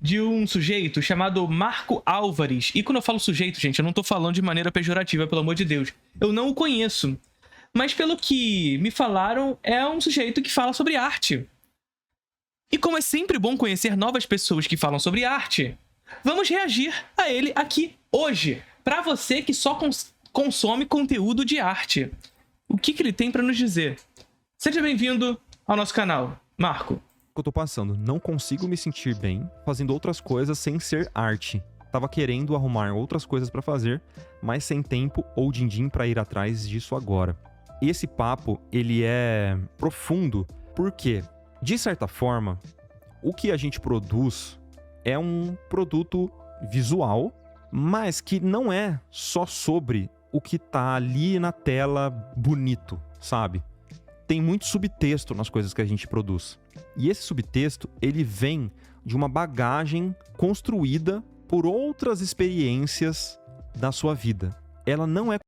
de um sujeito chamado Marco Álvares. E quando eu falo sujeito, gente, eu não tô falando de maneira pejorativa, pelo amor de Deus. Eu não o conheço. Mas pelo que me falaram, é um sujeito que fala sobre arte. E como é sempre bom conhecer novas pessoas que falam sobre arte, vamos reagir a ele aqui hoje, para você que só consome conteúdo de arte. O que ele tem para nos dizer? Seja bem-vindo ao nosso canal, Marco. Que eu tô passando, não consigo me sentir bem fazendo outras coisas sem ser arte. Tava querendo arrumar outras coisas pra fazer, mas sem tempo ou din-din pra ir atrás disso agora. Esse papo, ele é profundo, porque, de certa forma, o que a gente produz é um produto visual, mas que não é só sobre o que tá ali na tela bonito, sabe? Tem muito subtexto nas coisas que a gente produz. E esse subtexto, ele vem de uma bagagem construída por outras experiências da sua vida. Ela não é...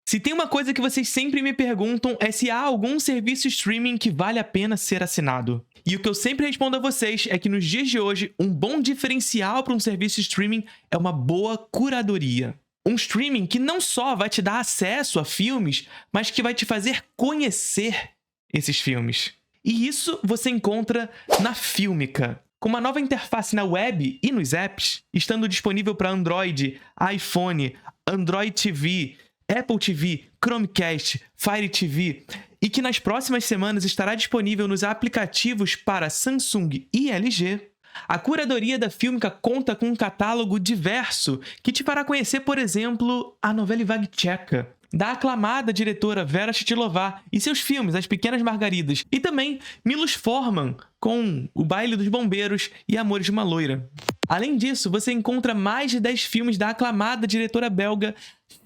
Se tem uma coisa que vocês sempre me perguntam é se há algum serviço streaming que vale a pena ser assinado. E o que eu sempre respondo a vocês é que nos dias de hoje, um bom diferencial para um serviço streaming é uma boa curadoria. Um streaming que não só vai te dar acesso a filmes, mas que vai te fazer conhecer esses filmes. E isso você encontra na Filmica. Com uma nova interface na web e nos apps, estando disponível para Android, iPhone, Android TV, Apple TV, Chromecast, Fire TV, e que nas próximas semanas estará disponível nos aplicativos para Samsung e LG, a curadoria da Filmica conta com um catálogo diverso que te fará conhecer, por exemplo, a novela Vague Tcheca, da aclamada diretora Vera Chytilová e seus filmes As Pequenas Margaridas, e também Milos Forman com O Baile dos Bombeiros e Amores de uma Loira. Além disso, você encontra mais de 10 filmes da aclamada diretora belga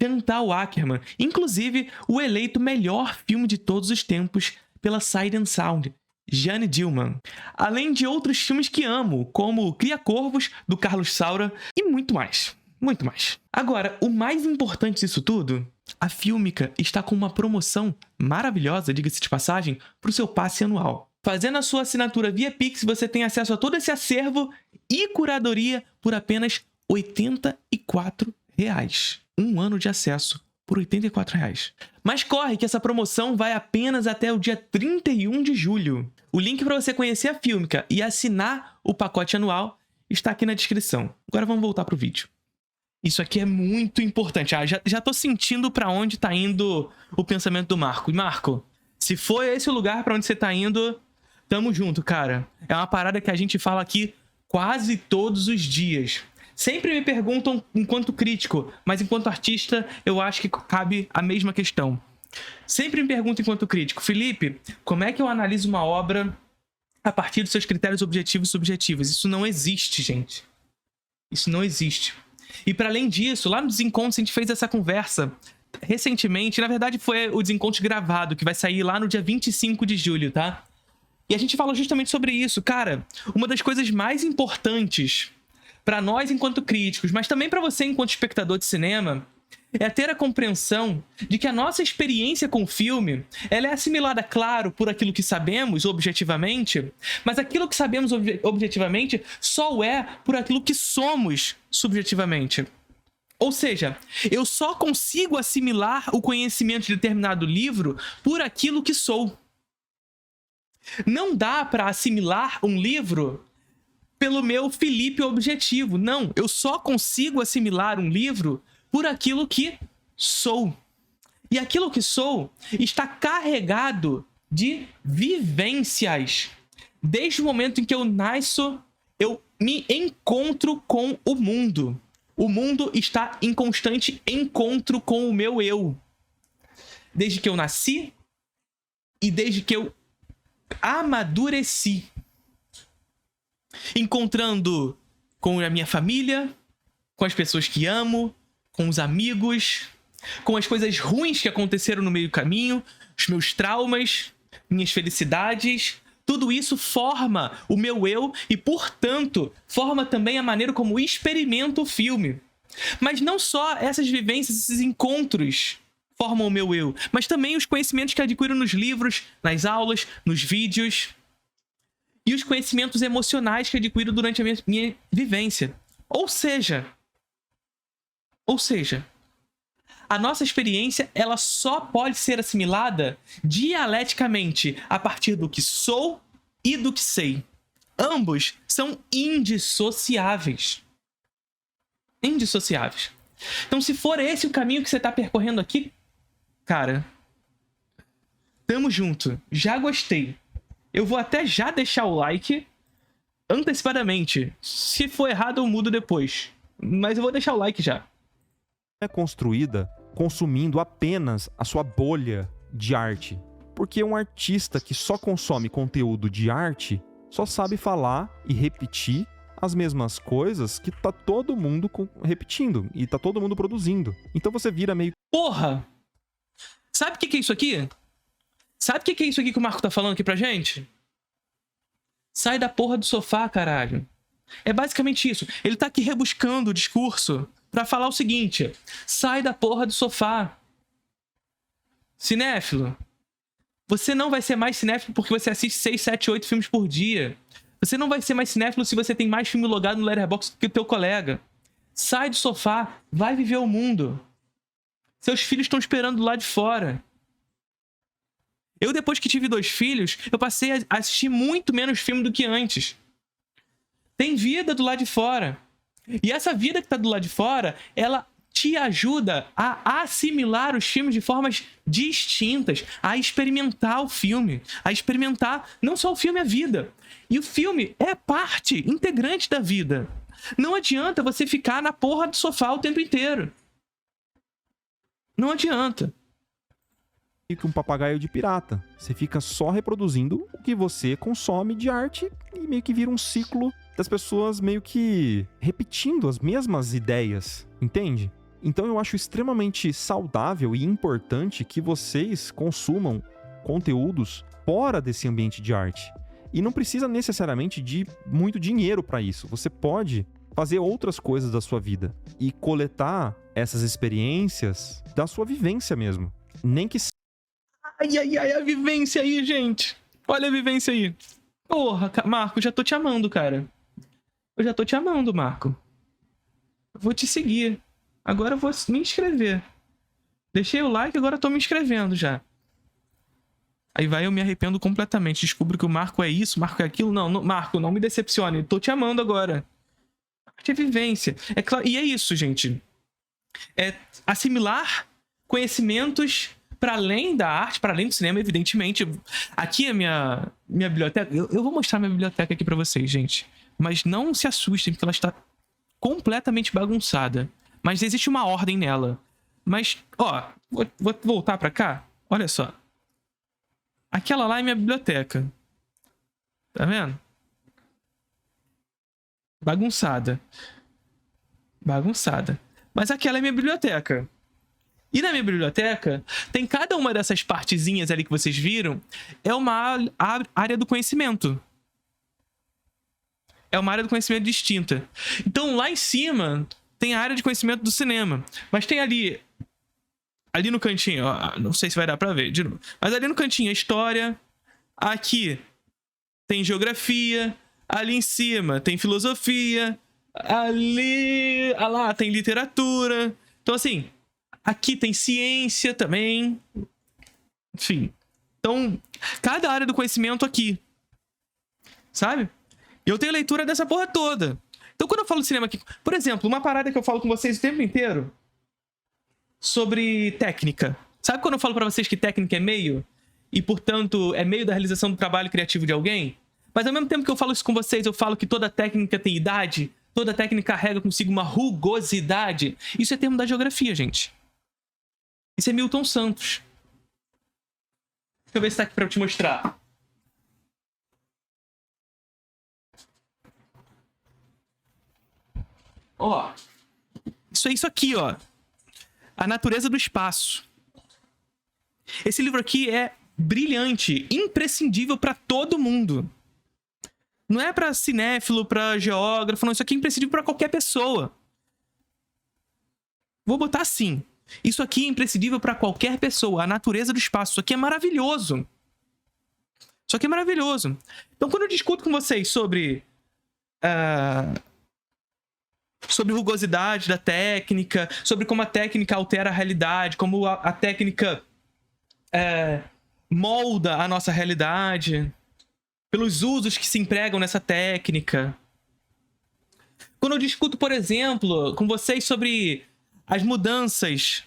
Chantal Akerman, inclusive o eleito melhor filme de todos os tempos pela Sight and Sound, Jeanne Dielman. Além de outros filmes que amo, como Cria Corvos, do Carlos Saura, e muito mais. Muito mais. Agora, o mais importante disso tudo, a Filmica está com uma promoção maravilhosa, diga-se de passagem, para o seu passe anual. Fazendo a sua assinatura via Pix, você tem acesso a todo esse acervo e curadoria por apenas R$ 84. Um ano de acesso por R$ 84. Mas corre que essa promoção vai apenas até o dia 31 de julho. O link para você conhecer a Filmica e assinar o pacote anual está aqui na descrição. Agora vamos voltar para o vídeo. Isso aqui é muito importante. Já tô sentindo para onde tá indo o pensamento do Marco. E Marco, se for esse o lugar para onde você tá indo, tamo junto, cara. É uma parada que a gente fala aqui quase todos os dias. Sempre me perguntam enquanto crítico, mas enquanto artista eu acho que cabe a mesma questão. Sempre me perguntam enquanto crítico, Felipe, como é que eu analiso uma obra a partir dos seus critérios objetivos e subjetivos? Isso não existe, gente. Isso não existe. E para além disso, lá no Desencontros a gente fez essa conversa recentemente. Na verdade foi o Desencontro gravado, que vai sair lá no dia 25 de julho, tá? E a gente falou justamente sobre isso. Cara, uma das coisas mais importantes para nós enquanto críticos, mas também para você enquanto espectador de cinema, é ter a compreensão de que a nossa experiência com o filme, ela é assimilada, claro, por aquilo que sabemos objetivamente, mas aquilo que sabemos objetivamente só o é por aquilo que somos subjetivamente. Ou seja, eu só consigo assimilar o conhecimento de determinado livro por aquilo que sou. Não dá para assimilar um livro pelo meu Felipe objetivo. Não, eu só consigo assimilar um livro por aquilo que sou. E aquilo que sou está carregado de vivências. Desde o momento em que eu nasço, eu me encontro com o mundo. O mundo está em constante encontro com o meu eu. Desde que eu nasci e desde que eu amadureci. Encontrando com a minha família, com as pessoas que amo, com os amigos, com as coisas ruins que aconteceram no meio do caminho, os meus traumas, minhas felicidades. Tudo isso forma o meu eu e, portanto, forma também a maneira como experimento o filme. Mas não só essas vivências, esses encontros formam o meu eu, mas também os conhecimentos que adquiro nos livros, nas aulas, nos vídeos. e os conhecimentos emocionais que adquiro durante a minha vivência. Ou seja, a nossa experiência ela só pode ser assimilada dialeticamente a partir do que sou e do que sei. Ambos são indissociáveis. Indissociáveis. Então, se for esse o caminho que você está percorrendo aqui, cara, tamo junto. Já gostei. Eu vou até já deixar o like antecipadamente. Se for errado, eu mudo depois. Mas eu vou deixar o like já. É construída consumindo apenas a sua bolha de arte. Porque um artista que só consome conteúdo de arte só sabe falar e repetir as mesmas coisas que tá todo mundo repetindo e tá todo mundo produzindo. Então você vira meio... Porra! Sabe o que é isso aqui? Sabe o que é isso aqui que o Marco tá falando aqui pra gente? Sai da porra do sofá, caralho. É basicamente isso. Ele tá aqui rebuscando o discurso pra falar o seguinte: sai da porra do sofá. Cinéfilo. Você não vai ser mais cinéfilo porque você assiste 6, 7, 8 filmes por dia. Você não vai ser mais cinéfilo se você tem mais filme logado no Letterboxd que o teu colega. Sai do sofá, vai viver o mundo. Seus filhos estão esperando lá de fora. Eu, depois que tive 2 filhos, eu passei a assistir muito menos filme do que antes. Tem vida do lado de fora. E essa vida que tá do lado de fora, ela te ajuda a assimilar os filmes de formas distintas, a experimentar o filme, a experimentar não só o filme, a vida. E o filme é parte integrante da vida. Não adianta você ficar na porra do sofá o tempo inteiro. Não adianta. Fica um papagaio de pirata. Você fica só reproduzindo o que você consome de arte e meio que vira um ciclo das pessoas meio que repetindo as mesmas ideias, entende? Então eu acho extremamente saudável e importante que vocês consumam conteúdos fora desse ambiente de arte. E não precisa necessariamente de muito dinheiro para isso. Você pode fazer outras coisas da sua vida e coletar essas experiências da sua vivência mesmo. Nem que... Ai, a vivência aí, gente. Olha a vivência aí. Porra, Marco, já tô te amando, cara. Eu já tô te amando, Marco. Vou te seguir. Agora eu vou me inscrever. Deixei o like, agora eu tô me inscrevendo já. Aí vai, eu me arrependo completamente. Descubro que o Marco é isso, Marco é aquilo. Não, Marco, não me decepcione. Tô te amando agora. Arte é vivência. É claro, e é isso, gente. É assimilar conhecimentos para além da arte, para além do cinema, evidentemente. Aqui é a minha biblioteca. Eu vou mostrar minha biblioteca aqui para vocês, gente. Mas não se assustem, porque ela está completamente bagunçada. Mas existe uma ordem nela. Mas, ó, vou voltar para cá. Olha só. Aquela lá é minha biblioteca. Tá vendo? Bagunçada. Bagunçada. Mas aquela é minha biblioteca. E na minha biblioteca, tem cada uma dessas partezinhas ali que vocês viram, é uma área do conhecimento. É uma área do conhecimento distinta. Então, lá em cima, tem a área de conhecimento do cinema. Mas tem ali no cantinho, ó, não sei se vai dar pra ver de novo, mas ali no cantinho a história, aqui tem geografia, ali em cima tem filosofia, ali, lá tem literatura. Então, assim, aqui tem ciência também. Enfim. Então, cada área do conhecimento aqui. Sabe? E eu tenho leitura dessa porra toda. Então, quando eu falo de cinema aqui... Por exemplo, uma parada que eu falo com vocês o tempo inteiro sobre técnica. Sabe quando eu falo pra vocês que técnica é meio? E, portanto, é meio da realização do trabalho criativo de alguém? Mas, ao mesmo tempo que eu falo isso com vocês, eu falo que toda técnica tem idade. Toda técnica carrega consigo uma rugosidade. Isso é termo da geografia, gente. Isso é Milton Santos. Deixa eu ver se tá aqui pra eu te mostrar. Ó. Isso é isso aqui, ó. A natureza do espaço. Esse livro aqui é brilhante, imprescindível pra todo mundo. Não é pra cinéfilo, pra geógrafo, não. Isso aqui é imprescindível pra qualquer pessoa. Vou botar assim. Isso aqui é imprescindível para qualquer pessoa. A natureza do espaço. Isso aqui é maravilhoso. Isso aqui é maravilhoso. Então, quando eu discuto com vocês sobre rugosidade da técnica, sobre como a técnica altera a realidade, como a técnica molda a nossa realidade, pelos usos que se empregam nessa técnica. Quando eu discuto, por exemplo, com vocês sobre as mudanças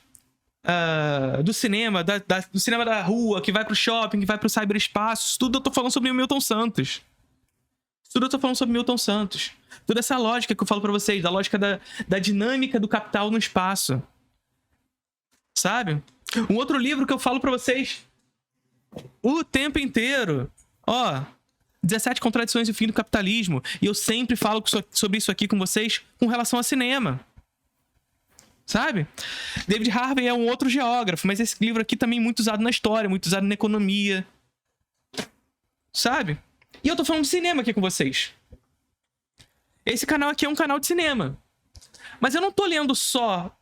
do cinema, do cinema da rua, que vai pro shopping, que vai pro cyberespaço, isso tudo eu tô falando sobre o Milton Santos. Toda essa lógica que eu falo pra vocês, da lógica da dinâmica do capital no espaço. Sabe? Um outro livro que eu falo pra vocês o tempo inteiro. 17 Contradições e o Fim do Capitalismo. E eu sempre falo sobre isso aqui com vocês com relação a cinema. Sabe? David Harvey é um outro geógrafo, mas esse livro aqui também é muito usado na história, muito usado na economia. Sabe? E eu tô falando de cinema aqui com vocês. Esse canal aqui é um canal de cinema. Mas eu não tô lendo só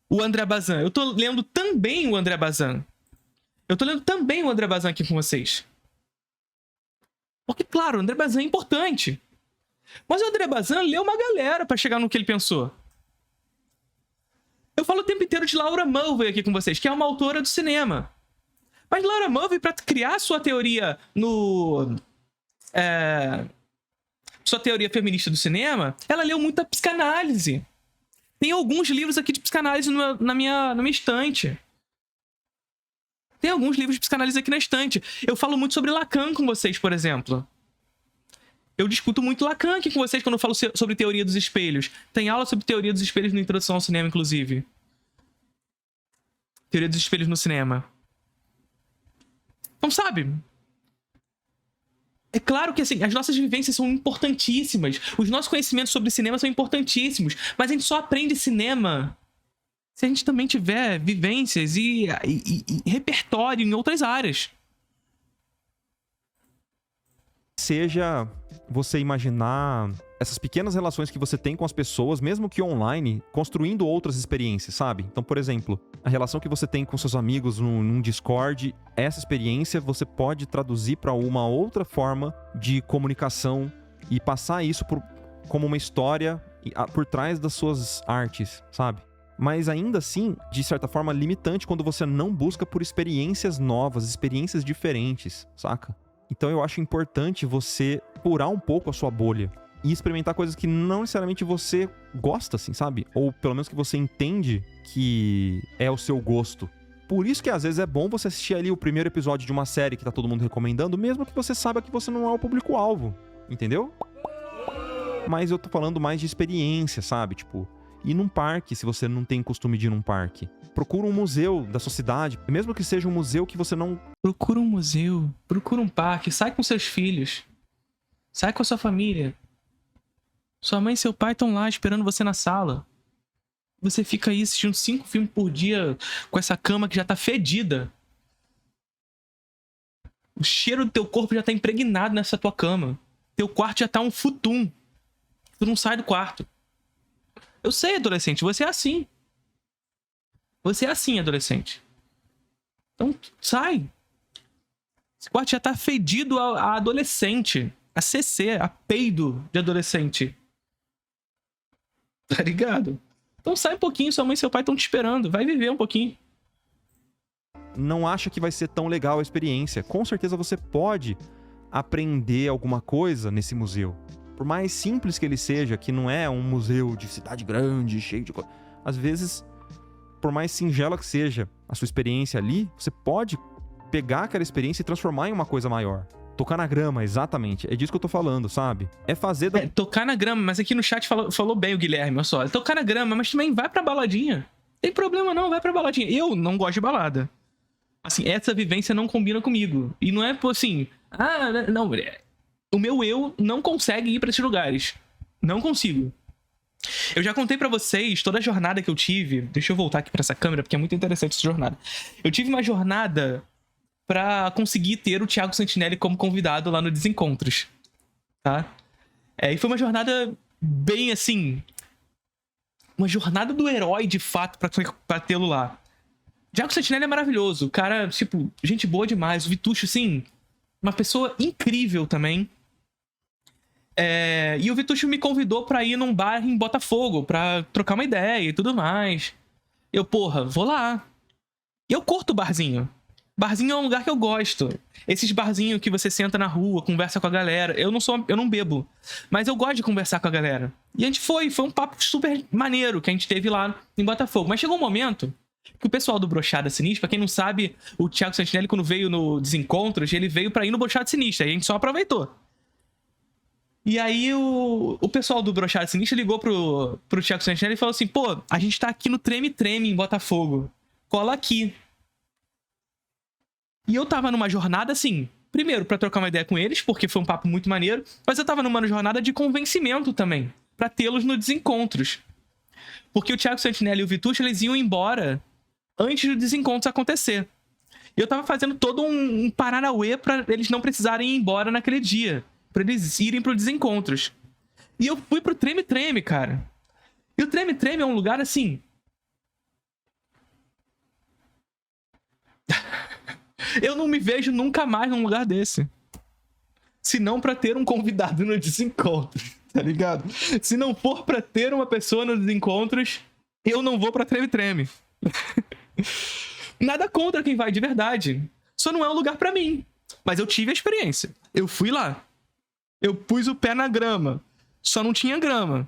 o André Bazin. Eu tô lendo também o André Bazin. Aqui com vocês. Porque, claro, o André Bazin é importante. Mas o André Bazin leu uma galera pra chegar no que ele pensou. Eu falo o tempo inteiro de Laura Mulvey aqui com vocês, que é uma autora do cinema. Mas Laura Mulvey, pra criar sua teoria sua teoria feminista do cinema, ela leu muita psicanálise. Tem alguns livros aqui de psicanálise na minha estante. Tem alguns livros de psicanálise aqui na estante. Eu falo muito sobre Lacan com vocês, por exemplo. Eu discuto muito Lacan aqui com vocês quando eu falo sobre teoria dos espelhos. Tem aula sobre teoria dos espelhos na Introdução ao Cinema, inclusive. Teoria dos espelhos no cinema. Então, sabe? É claro que, assim, as nossas vivências são importantíssimas. Os nossos conhecimentos sobre cinema são importantíssimos. Mas a gente só aprende cinema se a gente também tiver vivências e repertório em outras áreas. Seja você imaginar essas pequenas relações que você tem com as pessoas, mesmo que online, construindo outras experiências, sabe? Então, por exemplo, a relação que você tem com seus amigos num Discord, essa experiência você pode traduzir para uma outra forma de comunicação e passar isso como uma história por trás das suas artes, sabe? Mas ainda assim, de certa forma, limitante quando você não busca por experiências novas, experiências diferentes, saca? Então eu acho importante você furar um pouco a sua bolha e experimentar coisas que não necessariamente você gosta, assim, sabe? Ou pelo menos que você entende que é o seu gosto. Por isso que às vezes é bom você assistir ali o primeiro episódio de uma série que tá todo mundo recomendando, mesmo que você saiba que você não é o público-alvo, entendeu? Mas eu tô falando mais de experiência, sabe? Tipo, ir num parque, se você não tem costume de ir num parque. Procura um museu da sua cidade, mesmo que seja um museu que você não... Procura um museu, procura um parque, sai com seus filhos. Sai com a sua família. Sua mãe e seu pai estão lá esperando você na sala. Você fica aí assistindo 5 filmes por dia com essa cama que já tá fedida. O cheiro do teu corpo já tá impregnado nessa tua cama. Teu quarto já tá um futum. Tu não sai do quarto. Eu sei, adolescente, você é assim. Você é assim, adolescente. Então, sai. Esse quarto já tá fedido a adolescente. A CC, a peido de adolescente. Tá ligado? Então sai um pouquinho, sua mãe e seu pai estão te esperando. Vai viver um pouquinho. Não acha que vai ser tão legal a experiência. Com certeza você pode aprender alguma coisa nesse museu. Por mais simples que ele seja, que não é um museu de cidade grande, cheio de coisa. Às vezes, por mais singela que seja a sua experiência ali, você pode pegar aquela experiência e transformar em uma coisa maior. Tocar na grama, exatamente. É disso que eu tô falando, sabe? É fazer... tocar na grama, mas aqui no chat falou bem o Guilherme, olha só. Tocar na grama, mas também vai pra baladinha. Tem problema não, vai pra baladinha. Eu não gosto de balada. Assim, essa vivência não combina comigo. E não é assim... não... O meu eu não consegue ir pra esses lugares. Não consigo. Eu já contei pra vocês toda a jornada que eu tive. Deixa eu voltar aqui pra essa câmera, porque é muito interessante essa jornada. Eu tive uma jornada pra conseguir ter o Thiago Santinelli como convidado lá no Desencontros. Tá? E foi uma jornada bem assim... Uma jornada do herói, de fato, pra tê-lo lá. Thiago Santinelli é maravilhoso. O cara, tipo, gente boa demais. O Vitucho, assim... uma pessoa incrível também. E o Vitucho me convidou pra ir num bar em Botafogo, pra trocar uma ideia e tudo mais. Eu, porra, vou lá. E eu curto barzinho. Barzinho é um lugar que eu gosto. Esses barzinhos que você senta na rua, conversa com a galera. Eu não bebo, mas eu gosto de conversar com a galera. E a gente foi um papo super maneiro que a gente teve lá em Botafogo. Mas chegou um momento que o pessoal do Brochada Sinistra, pra quem não sabe, o Thiago Santinelli, quando veio no Desencontros, ele veio pra ir no Brochada Sinistra. E a gente só aproveitou. E aí o pessoal do Brochada Sinistra ligou pro Thiago Santinelli e falou assim: pô, a gente tá aqui no Treme Treme em Botafogo. Cola aqui. E eu tava numa jornada, assim, primeiro pra trocar uma ideia com eles, porque foi um papo muito maneiro, mas eu tava numa jornada de convencimento também, pra tê-los no Desencontros. Porque o Thiago Santinelli e o Vitucho, eles iam embora antes do Desencontros acontecer. E eu tava fazendo todo um paranauê pra eles não precisarem ir embora naquele dia, pra eles irem pro Desencontros. E eu fui pro Treme Treme, cara. E o Treme Treme é um lugar, assim... Eu não me vejo nunca mais num lugar desse. Se não pra ter um convidado no Desencontros, tá ligado? Se não for pra ter uma pessoa no Desencontros, eu não vou pra Treme Treme. Nada contra quem vai de verdade. Só não é um lugar pra mim. Mas eu tive a experiência. Eu fui lá. Eu pus o pé na grama. Só não tinha grama.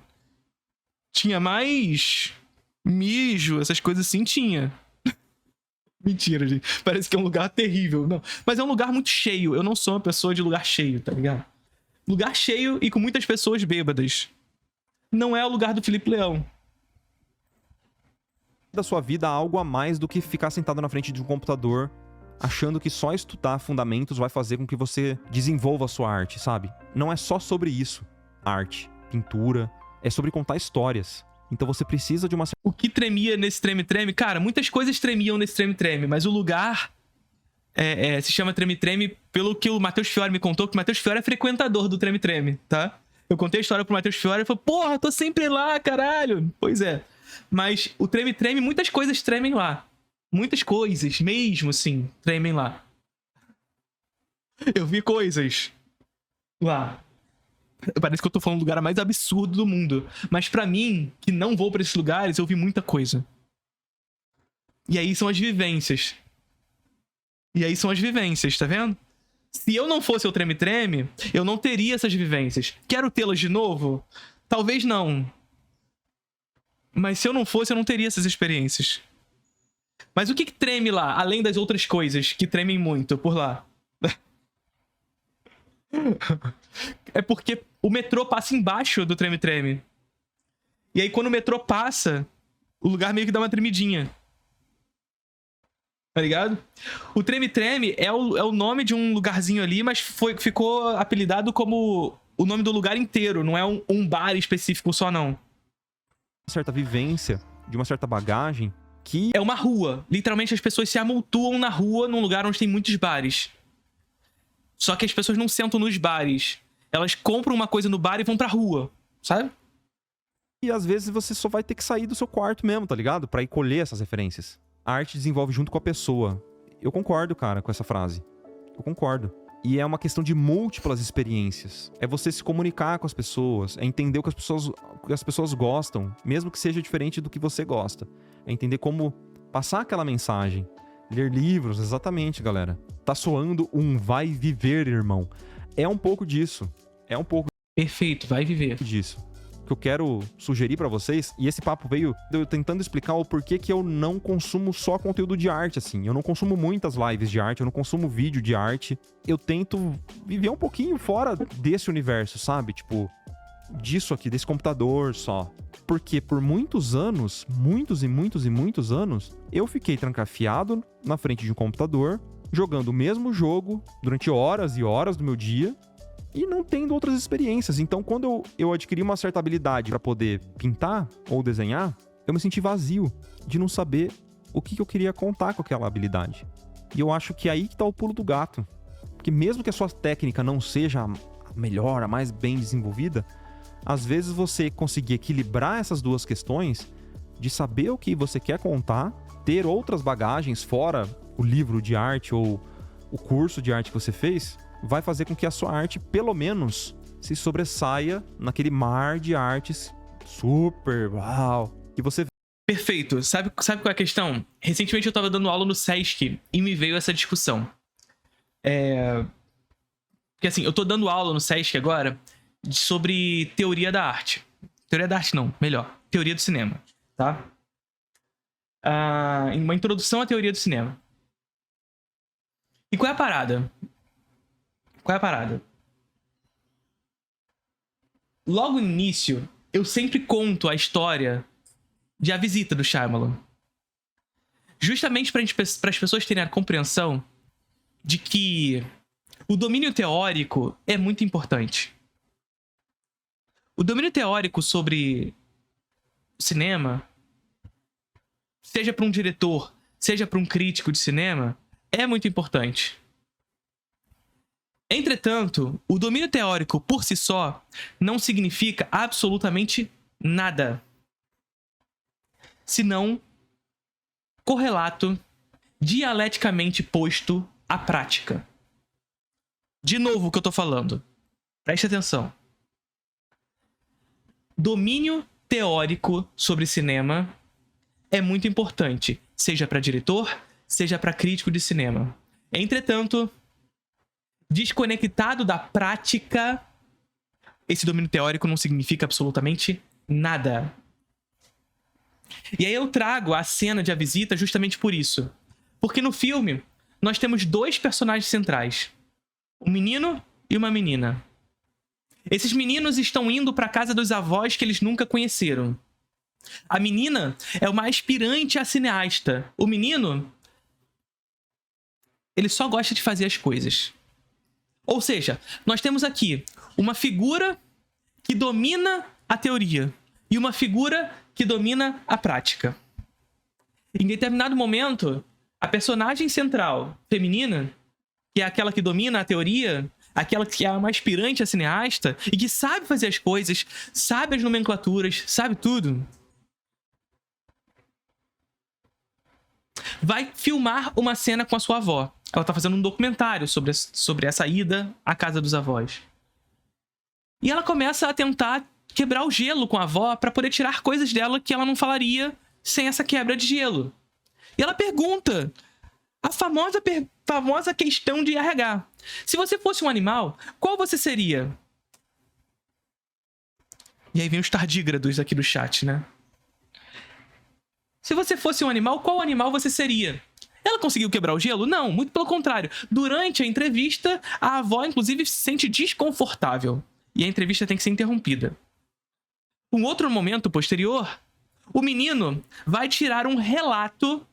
Tinha mais mijo, essas coisas assim, tinha. Mentira, gente. Parece que é um lugar terrível. Não. Mas é um lugar muito cheio. Eu não sou uma pessoa de lugar cheio, tá ligado? Lugar cheio e com muitas pessoas bêbadas. Não é o lugar do Felipe Leão. Da sua vida há algo a mais do que ficar sentado na frente de um computador achando que só estudar fundamentos vai fazer com que você desenvolva a sua arte, sabe? Não é só sobre isso. Arte, pintura, é sobre contar histórias. Então você precisa de uma... O que tremia nesse Treme Treme? Cara, muitas coisas tremiam nesse Treme Treme, mas o lugar se chama Treme Treme pelo que o Matheus Fiore me contou, que o Matheus Fiore é frequentador do Treme Treme, tá? Eu contei a história pro Matheus Fiore e ele falou: porra, tô sempre lá, caralho. Pois é. Mas o Treme Treme, muitas coisas tremem lá. Muitas coisas, mesmo assim, tremem lá. Eu vi coisas lá. Parece que eu tô falando do lugar mais absurdo do mundo. Mas pra mim, que não vou pra esses lugares, eu vi muita coisa. E aí são as vivências. Tá vendo? Se eu não fosse o Treme Treme, eu não teria essas vivências. Quero tê-las de novo? Talvez não. Mas se eu não fosse, eu não teria essas experiências. Mas o que treme lá, além das outras coisas que tremem muito por lá? É porque o metrô passa embaixo do Treme Treme. E aí quando o metrô passa, o lugar meio que dá uma tremidinha. Tá ligado? O Treme Treme é o nome de um lugarzinho ali, mas ficou apelidado como o nome do lugar inteiro. Não é um bar específico só, não. Uma certa vivência, de uma certa bagagem, que... É uma rua. Literalmente as pessoas se amultuam na rua, num lugar onde tem muitos bares. Só que as pessoas não sentam nos bares. Elas compram uma coisa no bar e vão pra rua, sabe? E às vezes você só vai ter que sair do seu quarto mesmo, tá ligado? Pra ir colher essas referências. A arte desenvolve junto com a pessoa. Eu concordo, cara, com essa frase. Eu concordo. E é uma questão de múltiplas experiências. É você se comunicar com as pessoas, é entender o que as pessoas gostam, mesmo que seja diferente do que você gosta. É entender como passar aquela mensagem. Ler livros, exatamente, galera. Tá soando um vai viver, irmão. É um pouco disso. É um pouco... Perfeito, vai viver. Disso. Que eu quero sugerir pra vocês, e esse papo veio eu tentando explicar o porquê que eu não consumo só conteúdo de arte, assim. Eu não consumo muitas lives de arte, eu não consumo vídeo de arte. Eu tento viver um pouquinho fora desse universo, sabe? Tipo, disso aqui, desse computador só. Porque por muitos anos, muitos anos, eu fiquei trancafiado na frente de um computador, jogando o mesmo jogo durante horas e horas do meu dia, e não tendo outras experiências. Então, quando eu adquiri uma certa habilidade para poder pintar ou desenhar, eu me senti vazio de não saber o que eu queria contar com aquela habilidade. E eu acho que é aí que tá o pulo do gato. Porque mesmo que a sua técnica não seja a melhor, a mais bem desenvolvida, às vezes você conseguir equilibrar essas duas questões, de saber o que você quer contar, ter outras bagagens fora o livro de arte ou o curso de arte que você fez, vai fazer com que a sua arte, pelo menos, se sobressaia naquele mar de artes super uau que você vê. Perfeito. Sabe qual é a questão? Recentemente eu tava dando aula no Sesc e me veio essa discussão. Porque assim, eu tô dando aula no Sesc agora sobre teoria da arte. Teoria da arte não, melhor. Teoria do cinema, tá? Uma introdução à teoria do cinema. E qual é a parada? Logo no início, eu sempre conto a história de A Visita do Shyamalan. Justamente para as pessoas terem a compreensão de que o domínio teórico é muito importante. O domínio teórico sobre cinema, seja para um diretor, seja para um crítico de cinema, é muito importante. Entretanto, o domínio teórico por si só não significa absolutamente nada, senão correlato dialeticamente posto à prática. De novo o que eu tô falando. Preste atenção. Domínio teórico sobre cinema é muito importante, seja para diretor, seja para crítico de cinema. Entretanto, desconectado da prática, esse domínio teórico não significa absolutamente nada. E aí eu trago a cena de A Visita justamente por isso. Porque no filme, nós temos dois personagens centrais. Um menino e uma menina. Esses meninos estão indo para a casa dos avós que eles nunca conheceram. A menina é uma aspirante a cineasta. O menino, ele só gosta de fazer as coisas. Ou seja, nós temos aqui uma figura que domina a teoria e uma figura que domina a prática. Em determinado momento, a personagem central feminina, que é aquela que domina a teoria, aquela que é uma aspirante a cineasta e que sabe fazer as coisas, sabe as nomenclaturas, sabe tudo, vai filmar uma cena com a sua avó. Ela tá fazendo um documentário sobre essa ida à casa dos avós. E ela começa a tentar quebrar o gelo com a avó para poder tirar coisas dela que ela não falaria sem essa quebra de gelo. E ela pergunta a famosa questão de RH. Se você fosse um animal, qual você seria? E aí vem os tardígrados aqui do chat, né? Se você fosse um animal, qual animal você seria? Ela conseguiu quebrar o gelo? Não, muito pelo contrário. Durante a entrevista, a avó, inclusive, se sente desconfortável. E a entrevista tem que ser interrompida. Um outro momento posterior, o menino vai tirar um relato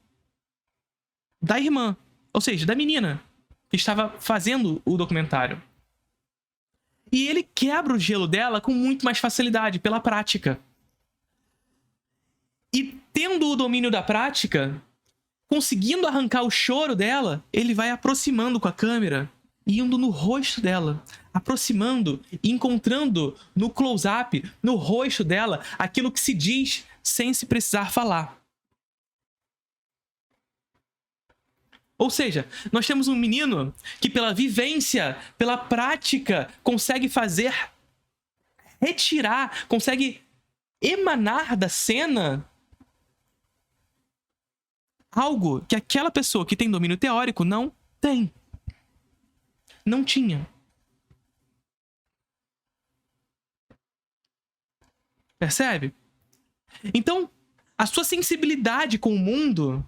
da irmã, ou seja, da menina, que estava fazendo o documentário. E ele quebra o gelo dela com muito mais facilidade, pela prática. E tendo o domínio da prática, conseguindo arrancar o choro dela, ele vai aproximando com a câmera, indo no rosto dela, aproximando e encontrando no close-up, no rosto dela, aquilo que se diz sem se precisar falar. Ou seja, nós temos um menino que pela vivência, pela prática, consegue retirar, consegue emanar da cena algo que aquela pessoa que tem domínio teórico não tem. Não tinha. Percebe? Então, a sua sensibilidade com o mundo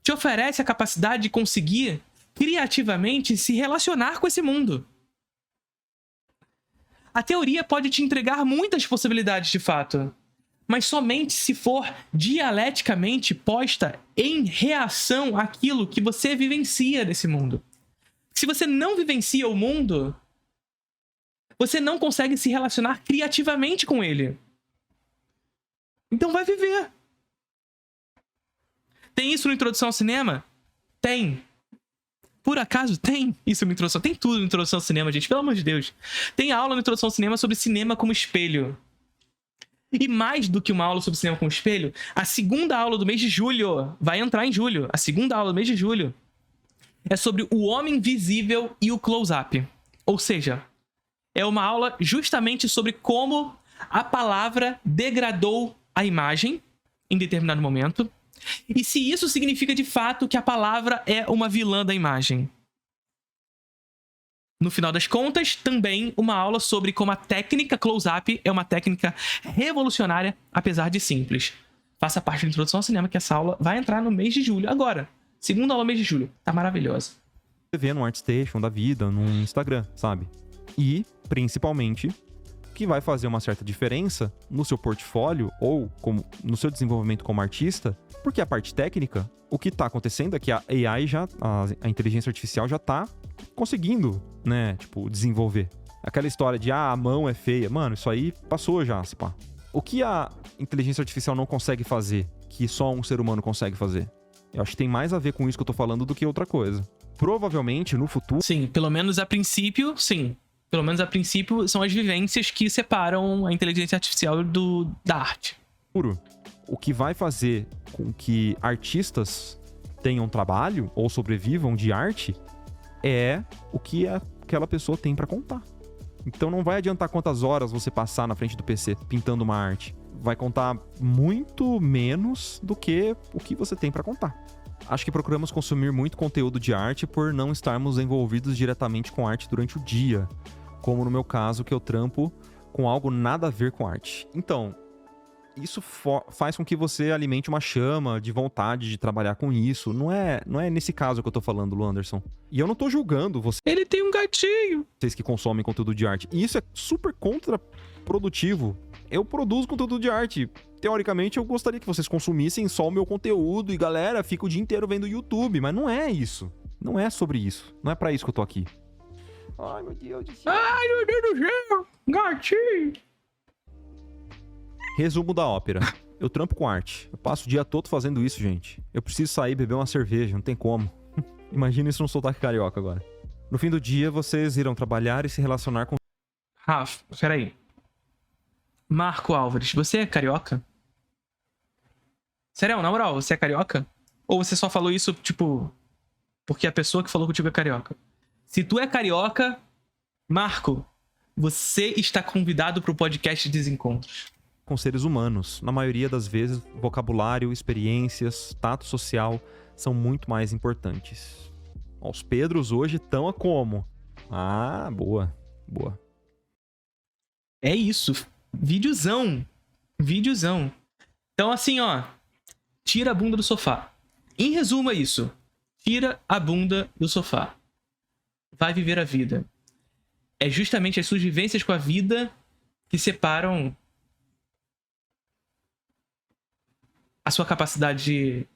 te oferece a capacidade de conseguir criativamente se relacionar com esse mundo. A teoria pode te entregar muitas possibilidades de fato, mas somente se for dialeticamente posta em reação àquilo que você vivencia desse mundo. Se você não vivencia o mundo, você não consegue se relacionar criativamente com ele. Então vai viver. Tem isso no Introdução ao Cinema? Tem. Por acaso tem isso no Introdução? Tem tudo no Introdução ao Cinema, gente. Pelo amor de Deus. Tem aula no Introdução ao Cinema sobre cinema como espelho. E mais do que uma aula sobre cinema como espelho, a segunda aula do mês de julho, vai entrar em julho, a segunda aula do mês de julho, é sobre o homem visível e o close-up. Ou seja, é uma aula justamente sobre como a palavra degradou a imagem em determinado momento e se isso significa de fato que a palavra é uma vilã da imagem. No final das contas, também uma aula sobre como a técnica close-up é uma técnica revolucionária, apesar de simples. Faça parte da introdução ao cinema, que essa aula vai entrar no mês de julho. Agora, segunda aula mês de julho. Tá maravilhosa. Você vê no ArtStation da vida, no Instagram, sabe? E, principalmente, que vai fazer uma certa diferença no seu portfólio ou como, no seu desenvolvimento como artista, porque a parte técnica, o que tá acontecendo é que a AI a inteligência artificial já tá conseguindo, né, tipo, desenvolver. Aquela história de, a mão é feia. Mano, isso aí passou já, se pá. O que a inteligência artificial não consegue fazer, que só um ser humano consegue fazer? Eu acho que tem mais a ver com isso que eu tô falando do que outra coisa. Provavelmente, no futuro... Sim, pelo menos a princípio, sim. Pelo menos a princípio, são as vivências que separam a inteligência artificial da arte. O que vai fazer com que artistas tenham trabalho ou sobrevivam de arte é o que aquela pessoa tem pra contar. Então não vai adiantar quantas horas você passar na frente do PC pintando uma arte. Vai contar muito menos do que o que você tem pra contar. Acho que procuramos consumir muito conteúdo de arte por não estarmos envolvidos diretamente com arte durante o dia. Como no meu caso, que eu trampo com algo nada a ver com arte. Então, isso faz com que você alimente uma chama de vontade de trabalhar com isso. Não é nesse caso que eu tô falando, Lu Anderson. E eu não tô julgando vocês. Ele tem um gatinho! Vocês que consomem conteúdo de arte. E isso é super contraprodutivo. Eu produzo conteúdo de arte. Teoricamente, eu gostaria que vocês consumissem só o meu conteúdo. E galera, fica o dia inteiro vendo YouTube. Mas não é isso. Não é sobre isso. Não é pra isso que eu tô aqui. Ai, meu Deus do céu. Ai, meu Deus do céu! Gatinho! Resumo da ópera. Eu trampo com arte. Eu passo o dia todo fazendo isso, gente. Eu preciso sair e beber uma cerveja, não tem como. Imagina isso num sotaque carioca agora. No fim do dia, vocês irão trabalhar e se relacionar com... Rafa, peraí. Marco Álvares, você é carioca? Sério, na moral, você é carioca? Ou você só falou isso, tipo, porque a pessoa que falou contigo é carioca? Se tu é carioca, Marco, você está convidado pro podcast Desencontros. Com seres humanos. Na maioria das vezes, vocabulário, experiências, tato social são muito mais importantes. Os Pedros hoje estão a como? Ah, boa. Boa. É isso. Videozão. Videozão. Então, assim, ó. Tira a bunda do sofá. Em resumo, é isso. Tira a bunda do sofá. Vai viver a vida. É justamente as suas vivências com a vida que separam a sua capacidade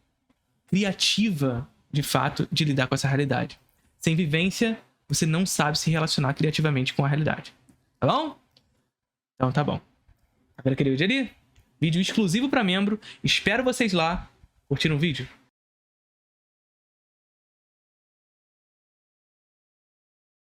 criativa, de fato, de lidar com essa realidade. Sem vivência, você não sabe se relacionar criativamente com a realidade. Tá bom? Então tá bom. Agora aquele vídeo ali? Vídeo exclusivo pra membro. Espero vocês lá. Curtiram o vídeo?